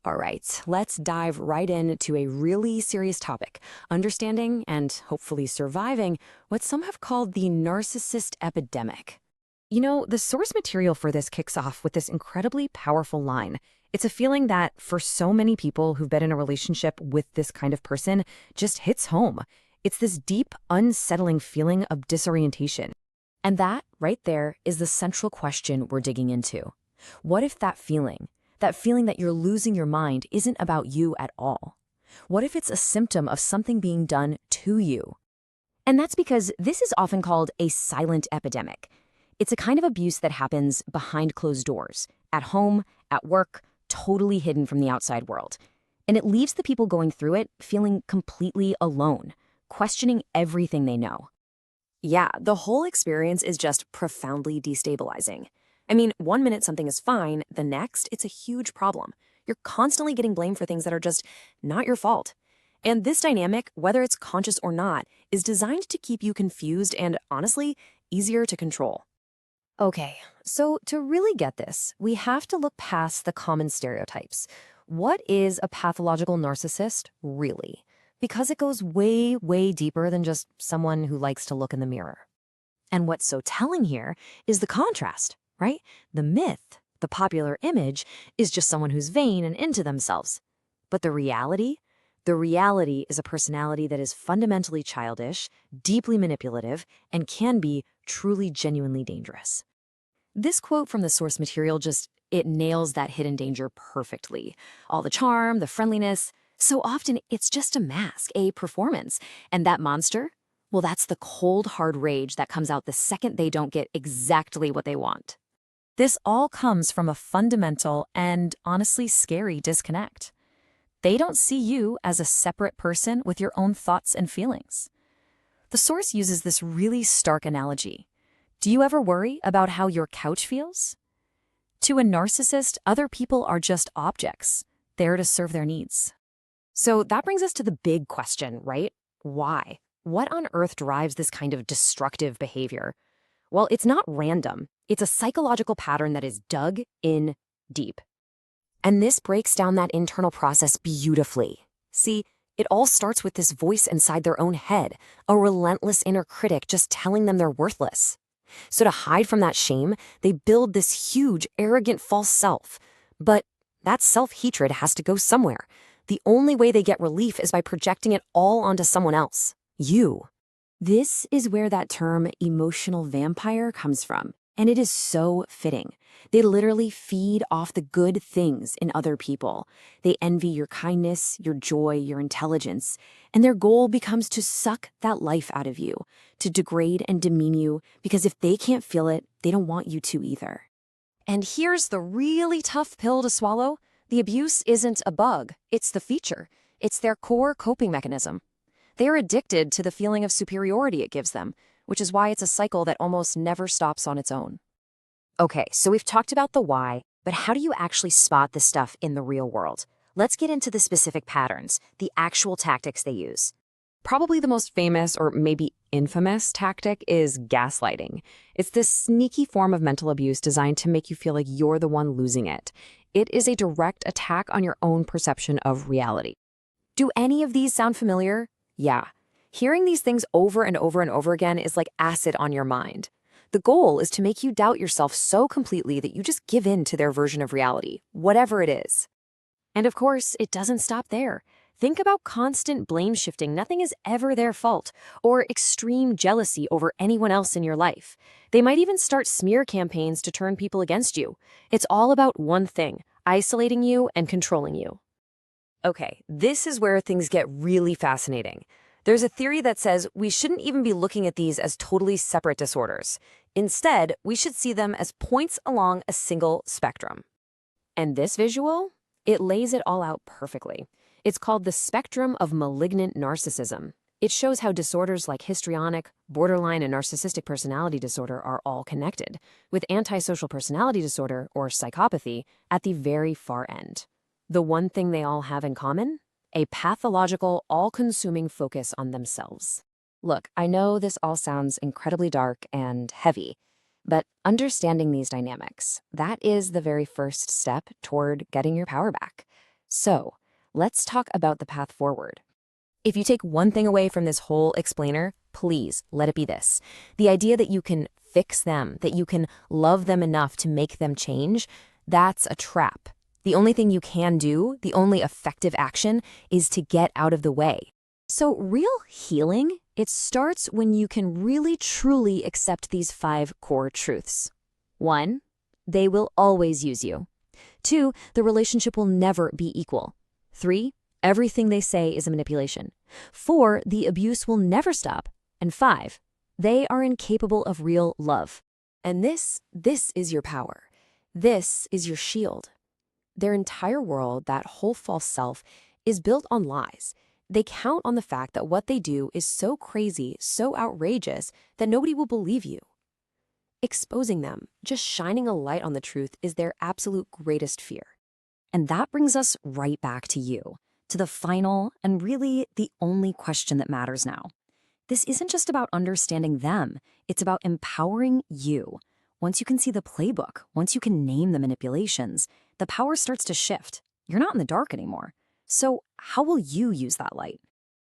All right, let's dive right into a really serious topic, understanding and hopefully surviving what some have called the narcissist epidemic. The source material for this kicks off with this incredibly powerful line. It's a feeling that, for so many people who've been in a relationship with this kind of person, just hits home. It's this deep, unsettling feeling of disorientation. And that, right there, is the central question we're digging into. What if that feeling that you're losing your mind, isn't about you at all? What if it's a symptom of something being done to you? And that's because this is often called a silent epidemic. It's a kind of abuse that happens behind closed doors, at home, at work, totally hidden from the outside world. And it leaves the people going through it feeling completely alone, questioning everything they know. Yeah, the whole experience is just profoundly destabilizing. I mean, one minute something is fine, the next, it's a huge problem. You're constantly getting blamed for things that are just not your fault. And this dynamic, whether it's conscious or not, is designed to keep you confused and, honestly, easier to control. Okay, so to really get this, we have to look past the common stereotypes. What is a pathological narcissist, really? Because it goes way, way deeper than just someone who likes to look in the mirror. And what's so telling here is the contrast, right? The myth, the popular image, is just someone who's vain and into themselves. But the reality? The reality is a personality that is fundamentally childish, deeply manipulative, and can be truly genuinely dangerous. This quote from the source material it nails that hidden danger perfectly. All the charm, the friendliness. So often it's just a mask, a performance. And that monster? Well, that's the cold, hard rage that comes out the second they don't get exactly what they want. This all comes from a fundamental and honestly scary disconnect. They don't see you as a separate person with your own thoughts and feelings. The source uses this really stark analogy. Do you ever worry about how your couch feels? To a narcissist, other people are just objects, there to serve their needs. So that brings us to the big question, right? Why? What on earth drives this kind of destructive behavior? Well, it's not random. It's a psychological pattern that is dug in deep. And this breaks down that internal process beautifully. See, it all starts with this voice inside their own head, a relentless inner critic just telling them they're worthless. So to hide from that shame, they build this huge, arrogant false self. But that self-hatred has to go somewhere. The only way they get relief is by projecting it all onto someone else, you. This is where that term emotional vampire comes from, and it is so fitting. They literally feed off the good things in other people. They envy your kindness, your joy, your intelligence, and their goal becomes to suck that life out of you, to degrade and demean you, because if they can't feel it, they don't want you to either. And here's the really tough pill to swallow. The abuse isn't a bug, it's the feature. It's their core coping mechanism. They are addicted to the feeling of superiority it gives them, which is why it's a cycle that almost never stops on its own. Okay, so we've talked about the why, but how do you actually spot this stuff in the real world? Let's get into the specific patterns, the actual tactics they use. Probably the most famous or maybe infamous tactic is gaslighting. It's this sneaky form of mental abuse designed to make you feel like you're the one losing it. It is a direct attack on your own perception of reality. Do any of these sound familiar? Yeah. Hearing these things over and over and over again is like acid on your mind. The goal is to make you doubt yourself so completely that you just give in to their version of reality, whatever it is. And of course, it doesn't stop there. Think about constant blame shifting. Nothing is ever their fault, or extreme jealousy over anyone else in your life. They might even start smear campaigns to turn people against you. It's all about one thing, isolating you and controlling you. Okay, this is where things get really fascinating. There's a theory that says we shouldn't even be looking at these as totally separate disorders. Instead, we should see them as points along a single spectrum. And this visual? It lays it all out perfectly. It's called the spectrum of malignant narcissism. It shows how disorders like histrionic, borderline, and narcissistic personality disorder are all connected, with antisocial personality disorder, or psychopathy, at the very far end. The one thing they all have in common? A pathological, all-consuming focus on themselves. Look, I know this all sounds incredibly dark and heavy, but understanding these dynamics, that is the very first step toward getting your power back. So, let's talk about the path forward. If you take one thing away from this whole explainer, please let it be this. The idea that you can fix them, that you can love them enough to make them change, that's a trap. The only thing you can do, the only effective action, is to get out of the way. So real healing, it starts when you can really truly accept these 5 core truths. 1, they will always use you. 2, the relationship will never be equal. 3, everything they say is a manipulation. 4, the abuse will never stop. And 5, they are incapable of real love. And this is your power. This is your shield. Their entire world, that whole false self, is built on lies. They count on the fact that what they do is so crazy, so outrageous, that nobody will believe you. Exposing them, just shining a light on the truth, is their absolute greatest fear. And that brings us right back to you, to the final and really the only question that matters now. This isn't just about understanding them, it's about empowering you. Once you can see the playbook, once you can name the manipulations, the power starts to shift. You're not in the dark anymore. So how will you use that light?